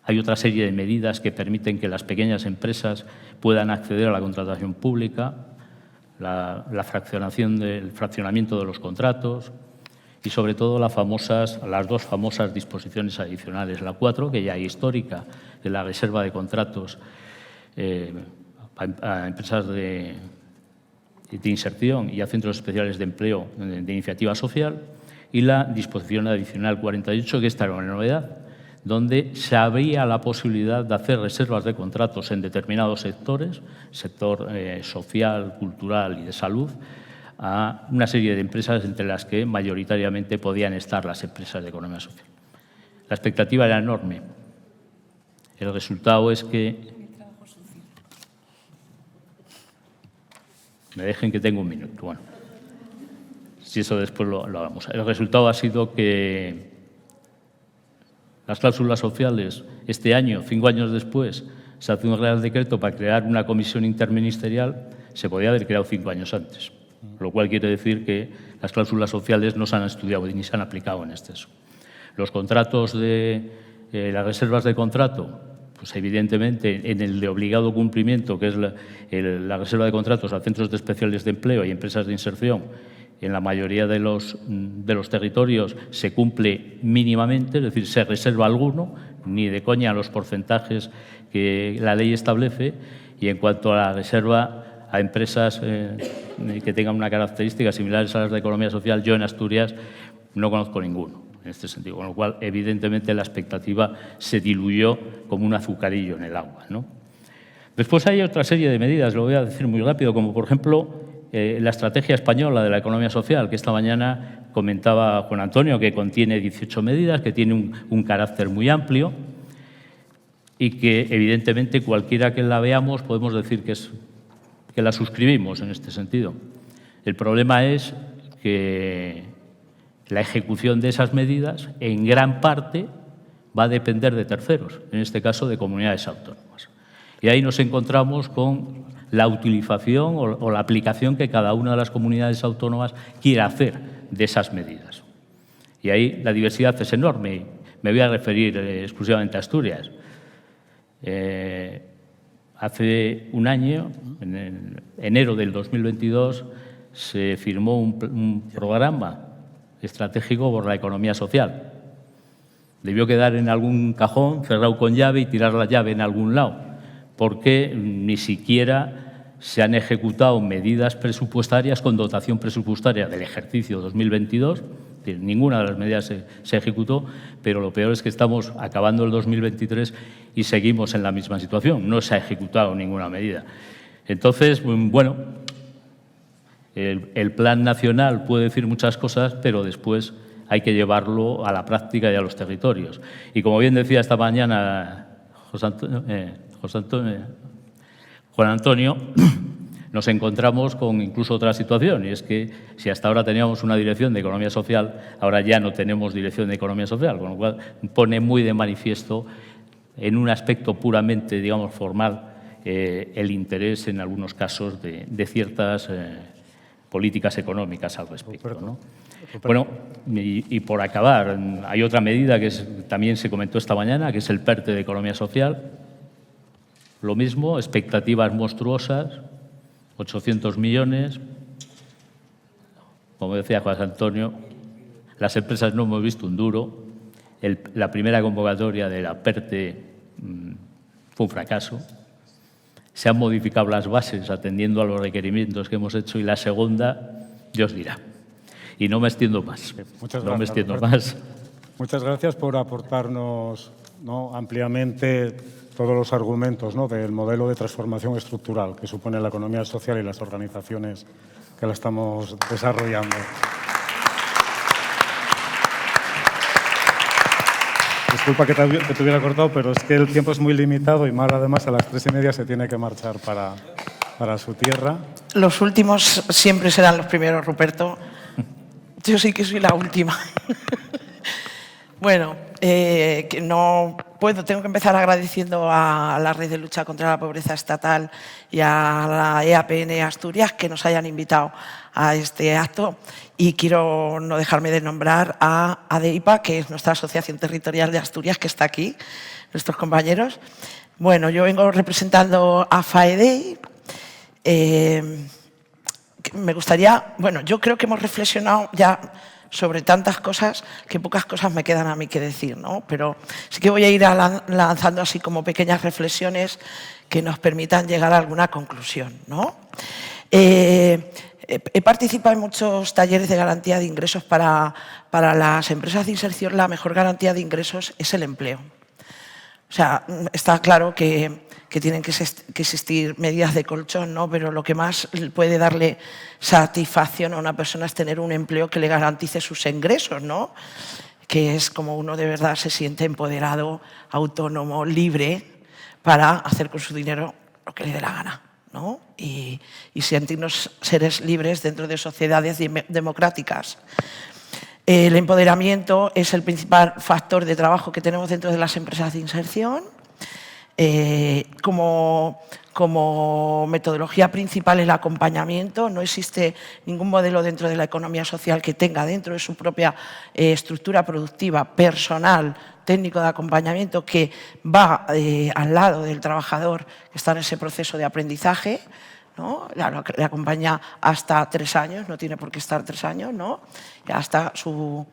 hay otra serie de medidas que permiten que las pequeñas empresas puedan acceder a la contratación pública, el fraccionamiento de los contratos y, sobre todo, las dos famosas disposiciones adicionales. La 4, que ya es histórica, de la reserva de contratos a empresas de inserción y a centros especiales de empleo de iniciativa social, y la disposición adicional 48, que esta era una novedad, donde se abría la posibilidad de hacer reservas de contratos en determinados sectores, sector social, cultural y de salud, a una serie de empresas entre las que mayoritariamente podían estar las empresas de economía social. La expectativa era enorme. El resultado es que... Me dejen que tengo un minuto. Bueno, si eso después lo hagamos. El resultado ha sido que las cláusulas sociales, este año, 5 años después, se hace un Real Decreto para crear una comisión interministerial, se podía haber creado 5 años antes. Lo cual quiere decir que las cláusulas sociales no se han estudiado ni se han aplicado en exceso. Los contratos las reservas de contrato, pues evidentemente en el de obligado cumplimiento, que es la reserva de contratos a centros especiales de empleo y empresas de inserción, en la mayoría de los territorios se cumple mínimamente, es decir, se reserva alguno, ni de coña los porcentajes que la ley establece, y en cuanto a la reserva a empresas que tengan una característica similares a las de economía social, yo en Asturias no conozco ninguno en este sentido, con lo cual evidentemente la expectativa se diluyó como un azucarillo en el agua, ¿no? Después hay otra serie de medidas, lo voy a decir muy rápido, como por ejemplo la estrategia española de la economía social, que esta mañana comentaba Juan Antonio que contiene 18 medidas, que tiene un carácter muy amplio y que, evidentemente, cualquiera que la veamos podemos decir que la suscribimos en este sentido. El problema es que la ejecución de esas medidas, en gran parte, va a depender de terceros, en este caso de comunidades autónomas. Y ahí nos encontramos con la utilización o la aplicación que cada una de las comunidades autónomas quiera hacer de esas medidas. Y ahí la diversidad es enorme. Me voy a referir exclusivamente a Asturias. Hace un año, en enero del 2022, se firmó un programa estratégico por la economía social. Debió quedar en algún cajón, cerrado con llave y tirar la llave en algún lado, porque ni siquiera se han ejecutado medidas presupuestarias con dotación presupuestaria del ejercicio 2022. Ninguna de las medidas se ejecutó, pero lo peor es que estamos acabando el 2023 y seguimos en la misma situación. No se ha ejecutado ninguna medida. Entonces, bueno, el Plan Nacional puede decir muchas cosas, pero después hay que llevarlo a la práctica y a los territorios. Y como bien decía esta mañana Juan Antonio, nos encontramos con incluso otra situación, y es que si hasta ahora teníamos una dirección de economía social, ahora ya no tenemos dirección de economía social, con lo cual pone muy de manifiesto, en un aspecto puramente, digamos, formal, el interés en algunos casos de ciertas políticas económicas al respecto, ¿no? Bueno, y por acabar, hay otra medida que también se comentó esta mañana, que es el PERTE de economía social. Lo mismo, expectativas monstruosas, 800 millones. Como decía Juan Antonio, las empresas no hemos visto un duro. La primera convocatoria de la PERTE fue un fracaso. Se han modificado las bases atendiendo a los requerimientos que hemos hecho, y la segunda, Dios dirá. Y no me extiendo más. Muchas gracias por aportarnos, ¿no?, ampliamente todos los argumentos, ¿no?, del modelo de transformación estructural que supone la economía social y las organizaciones que la estamos desarrollando. Disculpa que te hubiera cortado, pero es que el tiempo es muy limitado y Mar, además, a las 3:30 se tiene que marchar para su tierra. Los últimos siempre serán los primeros, Ruperto. Yo sí que soy la última. Bueno, que no puedo, tengo que empezar agradeciendo a la Red de Lucha contra la Pobreza Estatal y a la EAPN Asturias que nos hayan invitado a este acto, y quiero no dejarme de nombrar a ADEIPA, que es nuestra Asociación Territorial de Asturias, que está aquí, nuestros compañeros. Bueno, yo vengo representando a FAEDEI. Me gustaría, bueno, yo creo que hemos reflexionado ya sobre tantas cosas que pocas cosas me quedan a mí que decir, ¿no? Pero sí que voy a ir lanzando así como pequeñas reflexiones que nos permitan llegar a alguna conclusión, ¿no? He participado en muchos talleres de garantía de ingresos para las empresas de inserción. La mejor garantía de ingresos es el empleo. O sea, está claro que tienen que existir medidas de colchón, ¿no? Pero lo que más puede darle satisfacción a una persona es tener un empleo que le garantice sus ingresos, ¿no? Que es como uno de verdad se siente empoderado, autónomo, libre para hacer con su dinero lo que le dé la gana, ¿no? Y sentirnos seres libres dentro de sociedades democráticas. El empoderamiento es el principal factor de trabajo que tenemos dentro de las empresas de inserción. Como metodología principal el acompañamiento. No existe ningún modelo dentro de la economía social que tenga dentro de su propia estructura productiva, personal, técnico de acompañamiento, que va al lado del trabajador que está en ese proceso de aprendizaje, ¿no? Le acompaña hasta 3 años, no tiene por qué estar 3 años, ¿no? Y hasta su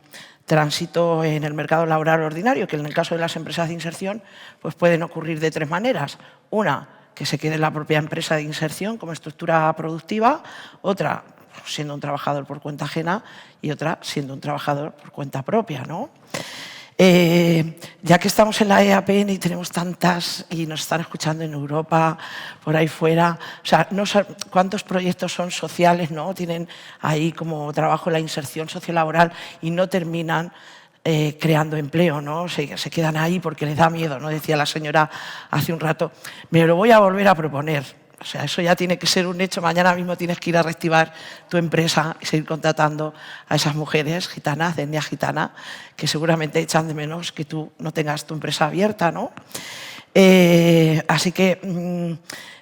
tránsito en el mercado laboral ordinario, que en el caso de las empresas de inserción pues pueden ocurrir de 3 maneras. Una, que se quede en la propia empresa de inserción como estructura productiva; otra, siendo un trabajador por cuenta ajena; y otra, siendo un trabajador por cuenta propia, ¿no? Ya que estamos en la EAPN y tenemos tantas, y nos están escuchando en Europa, por ahí fuera, o sea, no sé cuántos proyectos son sociales, ¿no? Tienen ahí como trabajo la inserción sociolaboral y no terminan creando empleo, ¿no? Se quedan ahí porque les da miedo, ¿no? Decía la señora hace un rato. Me lo voy a volver a proponer. O sea, eso ya tiene que ser un hecho. Mañana mismo tienes que ir a reactivar tu empresa y seguir contratando a esas mujeres gitanas, de etnia gitana, que seguramente echan de menos que tú no tengas tu empresa abierta, ¿no? Así que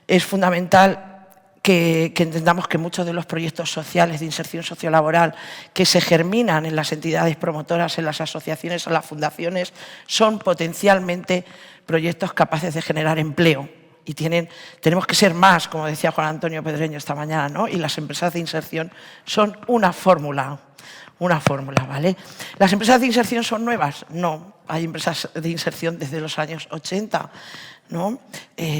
es fundamental que entendamos que muchos de los proyectos sociales de inserción sociolaboral que se germinan en las entidades promotoras, en las asociaciones o las fundaciones, son potencialmente proyectos capaces de generar empleo. Y tenemos que ser más, como decía Juan Antonio Pedreño esta mañana, ¿no? Y las empresas de inserción son una fórmula, ¿vale? ¿Las empresas de inserción son nuevas? No, hay empresas de inserción desde los años 80, ¿no?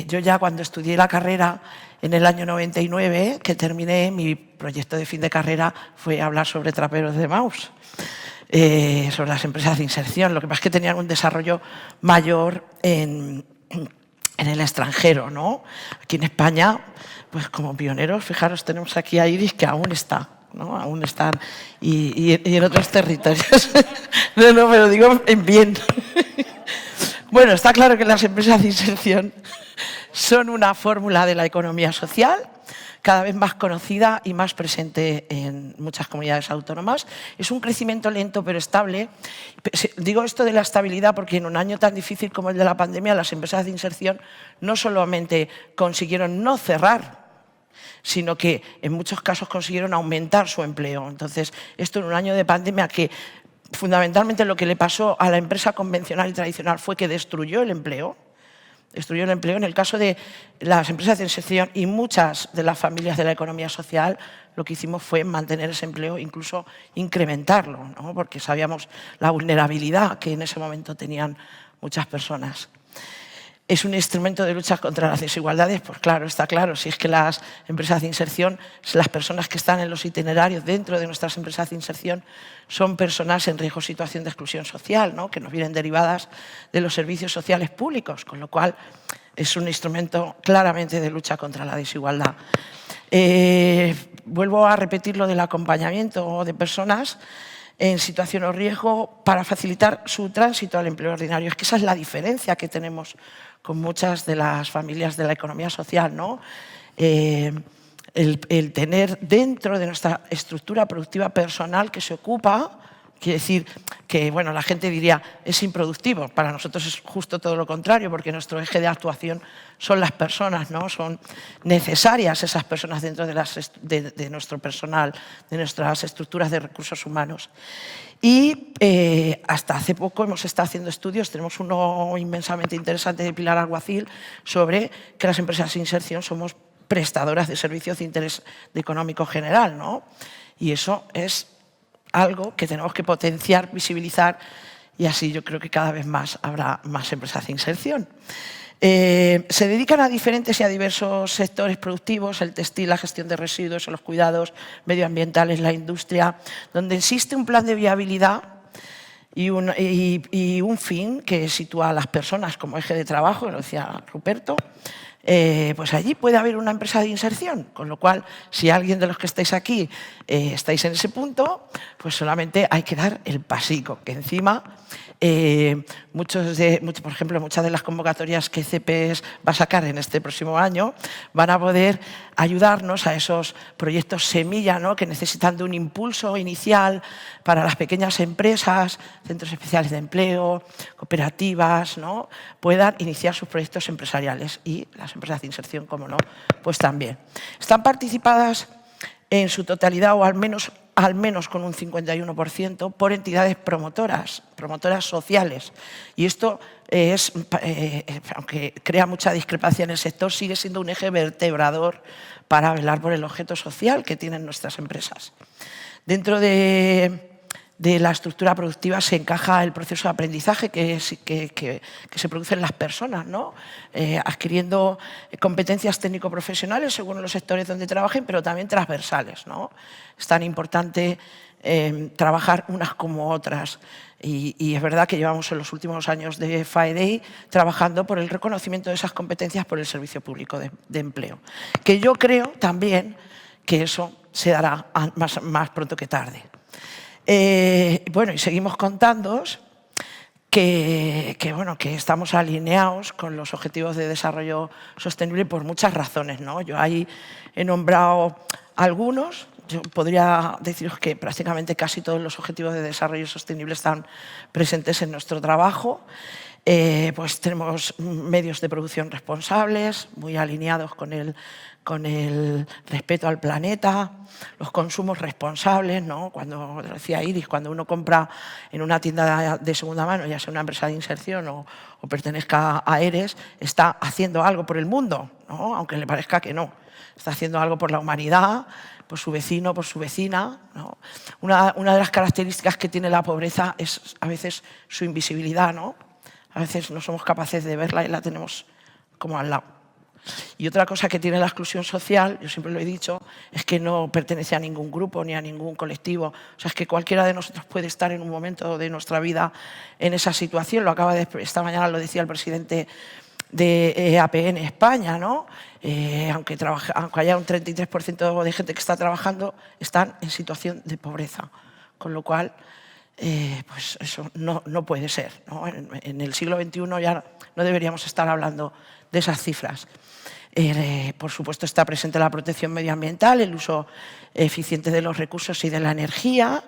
Yo ya cuando estudié la carrera en el año 99, que terminé, mi proyecto de fin de carrera fue hablar sobre traperos de Maús, sobre las empresas de inserción. Lo que pasa es que tenían un desarrollo mayor en el extranjero, ¿no? Aquí en España, pues como pioneros, fijaros, tenemos aquí a Iris que aún está, ¿no? Aún están, y en otros territorios. No, pero digo en bien. Bueno, está claro que las empresas de inserción son una fórmula de la economía social, cada vez más conocida y más presente en muchas comunidades autónomas. Es un crecimiento lento pero estable. Digo esto de la estabilidad porque en un año tan difícil como el de la pandemia, las empresas de inserción no solamente consiguieron no cerrar, sino que en muchos casos consiguieron aumentar su empleo. Entonces, esto en un año de pandemia que fundamentalmente lo que le pasó a la empresa convencional y tradicional fue que destruyó el empleo. Destruyó el empleo. En el caso de las empresas de inserción y muchas de las familias de la economía social, lo que hicimos fue mantener ese empleo, incluso incrementarlo, ¿no? Porque sabíamos la vulnerabilidad que en ese momento tenían muchas personas. ¿Es un instrumento de lucha contra las desigualdades? Pues claro, está claro. Si es que las empresas de inserción, las personas que están en los itinerarios dentro de nuestras empresas de inserción son personas en riesgo de situación de exclusión social, ¿no? Que nos vienen derivadas de los servicios sociales públicos, con lo cual es un instrumento claramente de lucha contra la desigualdad. Vuelvo a repetir lo del acompañamiento de personas en situación o riesgo para facilitar su tránsito al empleo ordinario. Es que esa es la diferencia que tenemos con muchas de las familias de la economía social, ¿no? El tener dentro de nuestra estructura productiva personal que se ocupa, quiere decir que, bueno, la gente diría es improductivo. Para nosotros es justo todo lo contrario, porque nuestro eje de actuación son las personas, ¿no? Son necesarias esas personas dentro de nuestro personal, de nuestras estructuras de recursos humanos. Y hasta hace poco hemos estado haciendo estudios, tenemos uno inmensamente interesante de Pilar Alguacil, sobre que las empresas de inserción somos prestadoras de servicios de interés económico general, ¿no? Y eso es algo que tenemos que potenciar, visibilizar, y así yo creo que cada vez más habrá más empresas de inserción. Se dedican a diferentes y a diversos sectores productivos, el textil, la gestión de residuos, los cuidados medioambientales, la industria, donde existe un plan de viabilidad y un fin que sitúa a las personas como eje de trabajo, lo decía Ruperto. Pues allí puede haber una empresa de inserción, con lo cual, si alguien de los que estáis aquí estáis en ese punto, pues solamente hay que dar el pasico, que encima, por ejemplo, muchas de las convocatorias que CEPES va a sacar en este próximo año van a poder ayudarnos a esos proyectos semilla, ¿no? Que necesitan de un impulso inicial para las pequeñas empresas, centros especiales de empleo, cooperativas, ¿no? Puedan iniciar sus proyectos empresariales y las empresas de inserción, como no, pues también. Están participadas en su totalidad o al menos con un 51% por entidades promotoras sociales. Y esto es, aunque crea mucha discrepancia en el sector, sigue siendo un eje vertebrador para velar por el objeto social que tienen nuestras empresas. Dentro de de la estructura productiva se encaja el proceso de aprendizaje que se produce en las personas, ¿no? Adquiriendo competencias técnico-profesionales según los sectores donde trabajen, pero también transversales, ¿no? Es tan importante trabajar unas como otras. Y es verdad que llevamos en los últimos años de FAEDEI trabajando por el reconocimiento de esas competencias por el Servicio Público de Empleo. Que yo creo también que eso se dará más pronto que tarde. Bueno, y seguimos contándoos que estamos alineados con los Objetivos de Desarrollo Sostenible por muchas razones, ¿no? Yo ahí he nombrado algunos. Yo podría deciros que prácticamente casi todos los Objetivos de Desarrollo Sostenible están presentes en nuestro trabajo. Pues tenemos medios de producción responsables, muy alineados con el respeto al planeta, los consumos responsables, ¿no? Cuando decía Iris, cuando uno compra en una tienda de segunda mano, ya sea una empresa de inserción o pertenezca a ERES, está haciendo algo por el mundo, ¿no? Aunque le parezca que no. Está haciendo algo por la humanidad, por su vecino, por su vecina, ¿no? Una de las características que tiene la pobreza es a veces su invisibilidad, ¿no? A veces no somos capaces de verla y la tenemos como al lado. Y otra cosa que tiene la exclusión social, yo siempre lo he dicho, es que no pertenece a ningún grupo ni a ningún colectivo. O sea, es que cualquiera de nosotros puede estar en un momento de nuestra vida en esa situación. Esta mañana lo decía el presidente de APN España, ¿no? Aunque haya un 33% de gente que está trabajando, están en situación de pobreza. Con lo cual, pues eso no puede ser, ¿no? En el siglo XXI ya no deberíamos estar hablando de esas cifras. Por supuesto, está presente la protección medioambiental, el uso eficiente de los recursos y de la energía.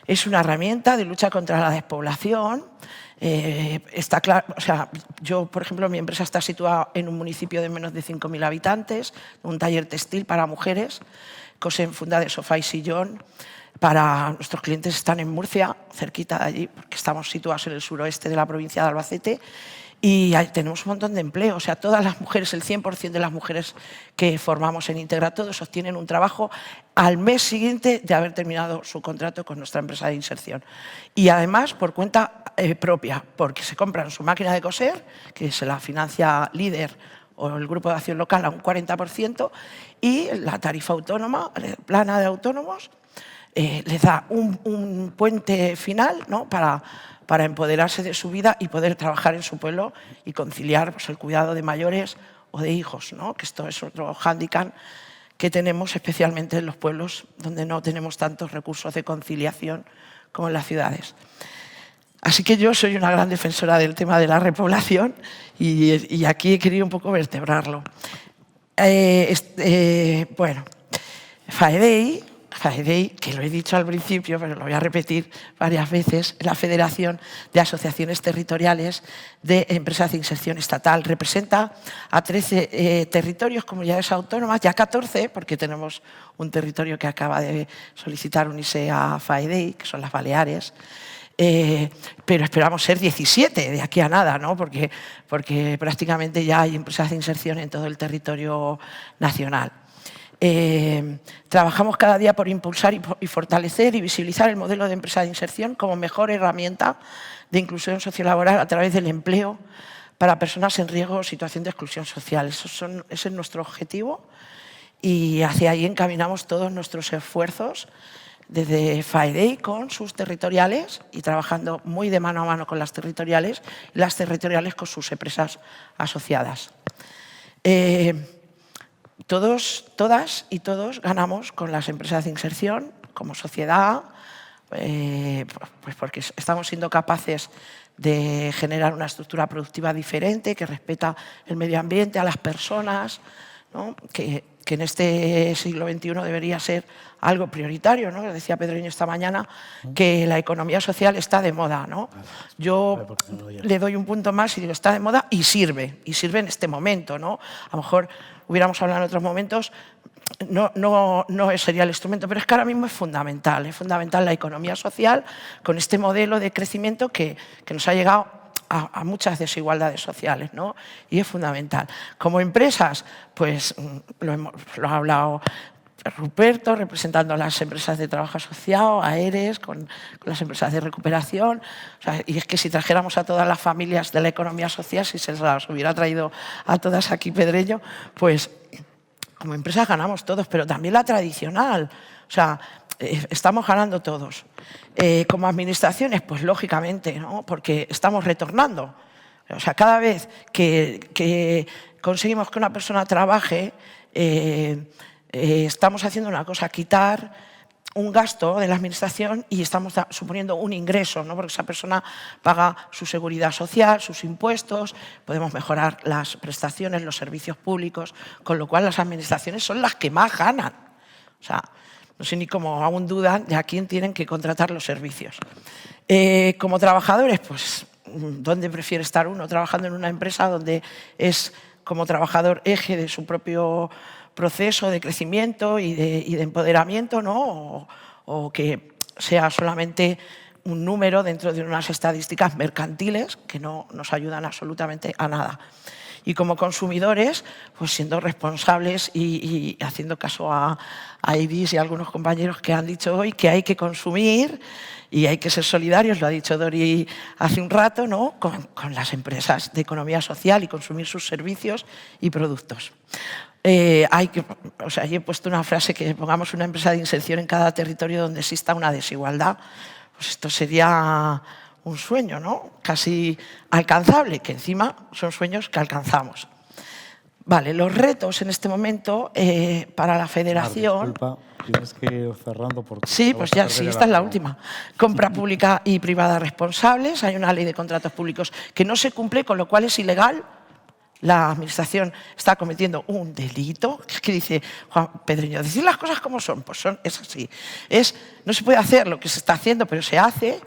Es una herramienta de lucha contra la despoblación. Está claro, o sea, yo, por ejemplo, mi empresa está situada en un municipio de menos de 5.000 habitantes, un taller textil para mujeres, cosen funda de sofá y sillón. Para nuestros clientes están en Murcia, cerquita de allí, porque estamos situados en el suroeste de la provincia de Albacete, y ahí tenemos un montón de empleo. O sea, todas las mujeres, el 100% de las mujeres que formamos en Integra Todos obtienen un trabajo al mes siguiente de haber terminado su contrato con nuestra empresa de inserción. Y además por cuenta propia, porque se compran su máquina de coser, que se la financia Líder o el Grupo de Acción Local a un 40%, y la tarifa autónoma, plana de autónomos, les da un puente final, ¿no? para empoderarse de su vida y poder trabajar en su pueblo y conciliar, pues, el cuidado de mayores o de hijos, ¿no? Que esto es otro hándicap que tenemos especialmente en los pueblos donde no tenemos tantos recursos de conciliación como en las ciudades. Así que yo soy una gran defensora del tema de la repoblación y aquí he querido un poco vertebrarlo. Bueno, FAEDEI, que lo he dicho al principio, pero lo voy a repetir varias veces, la Federación de Asociaciones Territoriales de Empresas de Inserción Estatal. Representa a 13 territorios, comunidades autónomas, ya 14, porque tenemos un territorio que acaba de solicitar unirse a FAEDEI, que son las Baleares, pero esperamos ser 17 de aquí a nada, ¿no? Porque prácticamente ya hay empresas de inserción en todo el territorio nacional. Trabajamos cada día por impulsar y fortalecer y visibilizar el modelo de empresa de inserción como mejor herramienta de inclusión sociolaboral a través del empleo para personas en riesgo o situación de exclusión social. Ese es nuestro objetivo y hacia ahí encaminamos todos nuestros esfuerzos desde FAEDEI con sus territoriales y trabajando muy de mano a mano con las territoriales y las territoriales con sus empresas asociadas. Todas y todos ganamos con las empresas de inserción como sociedad, pues porque estamos siendo capaces de generar una estructura productiva diferente que respeta el medio ambiente, a las personas, ¿no? que en este siglo XXI debería ser algo prioritario, ¿no? Decía Pedreño esta mañana que la economía social está de moda, ¿no? Yo le doy un punto más y digo, está de moda y sirve en este momento, ¿no? A lo mejor hubiéramos hablado en otros momentos, no sería el instrumento, pero es que ahora mismo es fundamental la economía social con este modelo de crecimiento que nos ha llegado a muchas desigualdades sociales, ¿no? Y es fundamental. Como empresas, pues lo ha hablado Ruperto, representando a las empresas de trabajo asociado, a ERES, con las empresas de recuperación. O sea, y es que si trajéramos a todas las familias de la economía social, si se las hubiera traído a todas aquí Pedreño, pues como empresas ganamos todos, pero también la tradicional. O sea, estamos ganando todos. Como administraciones, pues lógicamente, ¿no? Porque estamos retornando. O sea, cada vez que conseguimos que una persona trabaje, estamos haciendo una cosa, quitar un gasto de la administración y estamos suponiendo un ingreso, ¿no? Porque esa persona paga su seguridad social, sus impuestos, podemos mejorar las prestaciones, los servicios públicos, con lo cual las administraciones son las que más ganan. O sea, no sé ni cómo aún dudan de a quién tienen que contratar los servicios. Como trabajadores, pues, ¿dónde prefiere estar uno? Trabajando en una empresa donde es como trabajador eje de su propio proceso de crecimiento y de empoderamiento, ¿no? O que sea solamente un número dentro de unas estadísticas mercantiles que no nos ayudan absolutamente a nada. Y como consumidores, pues siendo responsables y haciendo caso a Iris y a algunos compañeros que han dicho hoy que hay que consumir y hay que ser solidarios, lo ha dicho Dori hace un rato, ¿no? con las empresas de economía social y consumir sus servicios y productos. Yo he puesto una frase que pongamos una empresa de inserción en cada territorio donde exista una desigualdad. Pues esto sería un sueño, ¿no? Casi alcanzable, que encima son sueños que alcanzamos. Vale, los retos en este momento para la federación... Disculpa, tienes que ir cerrando porque... Sí, pues ya, sí, esta es la última. Compra pública y privada responsables. Hay una ley de contratos públicos que no se cumple, con lo cual es ilegal. La administración está cometiendo un delito. Es que dice Juan Pedreño, decir las cosas como son, pues es así. No se puede hacer lo que se está haciendo, pero se hace.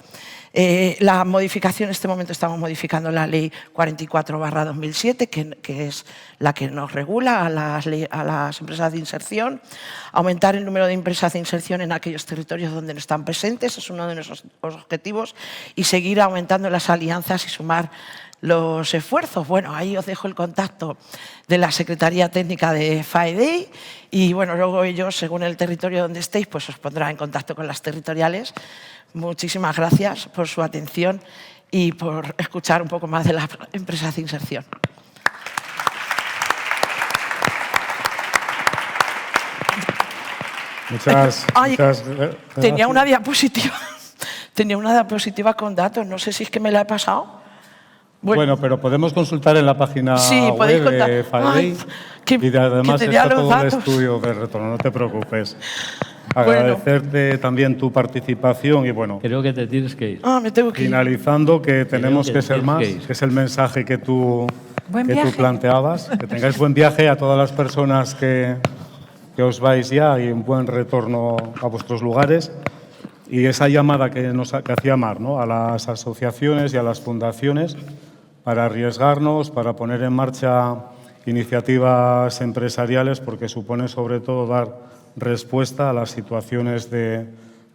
La modificación, en este momento estamos modificando la ley 44/2007, que es la que nos regula a las empresas de inserción. Aumentar el número de empresas de inserción en aquellos territorios donde no están presentes, es uno de nuestros objetivos, y seguir aumentando las alianzas y sumar los esfuerzos. Bueno, ahí os dejo el contacto de la Secretaría Técnica de FAEDEI y bueno, luego ellos, según el territorio donde estéis, pues os pondrán en contacto con las territoriales. Muchísimas gracias por su atención y por escuchar un poco más de las empresas de inserción. Muchas gracias. Tenía una diapositiva. Tenía una diapositiva con datos. No sé si es que me la he pasado. Bueno, pero podemos consultar en la página web de FAEDEI y además está todo el estudio de retorno, no te preocupes. Agradecerte también tu participación y bueno... Creo que te tienes que ir. Me tengo que ir. Finalizando, que tenemos que ser más, que es el mensaje que tú planteabas. Que tengáis buen viaje a todas las personas que os vais ya y un buen retorno a vuestros lugares. Y esa llamada que hacía Mar, ¿no? A las asociaciones y a las fundaciones para arriesgarnos, para poner en marcha iniciativas empresariales, porque supone sobre todo dar respuesta a las situaciones de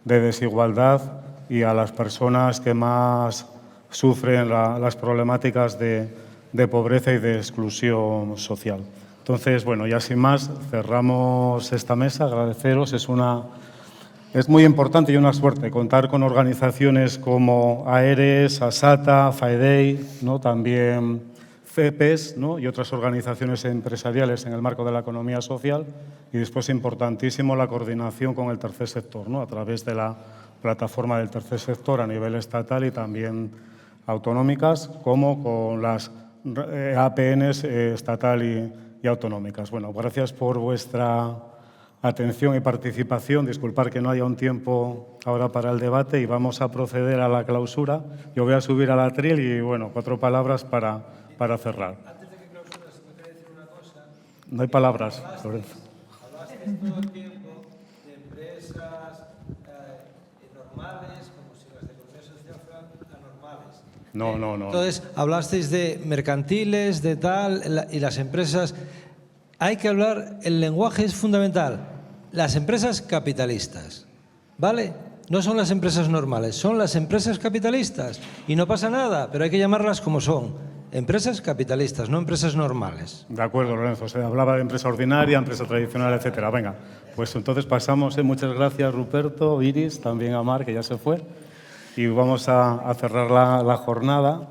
desigualdad y a las personas que más sufren las problemáticas de pobreza y de exclusión social. Entonces, bueno, ya sin más, cerramos esta mesa. Agradeceros, es muy importante y una suerte contar con organizaciones como AERES, ASATA, FAEDEI, ¿no? También CEPES, ¿no? Y otras organizaciones empresariales en el marco de la economía social. Y después, importantísimo, la coordinación con el tercer sector, ¿no? A través de la plataforma del tercer sector a nivel estatal y también autonómicas, como con las APNs estatal y autonómicas. Bueno, gracias por vuestra atención y participación. Disculpar que no haya un tiempo ahora para el debate y vamos a proceder a la clausura. Yo voy a subir al atril y, bueno, 4 palabras para cerrar. Antes de que clausura, si me quería decir una cosa. No hay palabras, Lorenzo. Hablaste todo el tiempo de empresas normales, como si las de economía social fueran anormales. No. Entonces, hablasteis de mercantiles, de tal, y las empresas... Hay que hablar, el lenguaje es fundamental. Las empresas capitalistas, ¿vale? No son las empresas normales, son las empresas capitalistas. Y no pasa nada, pero hay que llamarlas como son. Empresas capitalistas, no empresas normales. De acuerdo, Lorenzo. Se hablaba de empresa ordinaria, empresa tradicional, etcétera. Venga, pues entonces pasamos. Muchas gracias, Ruperto, Iris, también a Mar, que ya se fue. Y vamos a cerrar la jornada.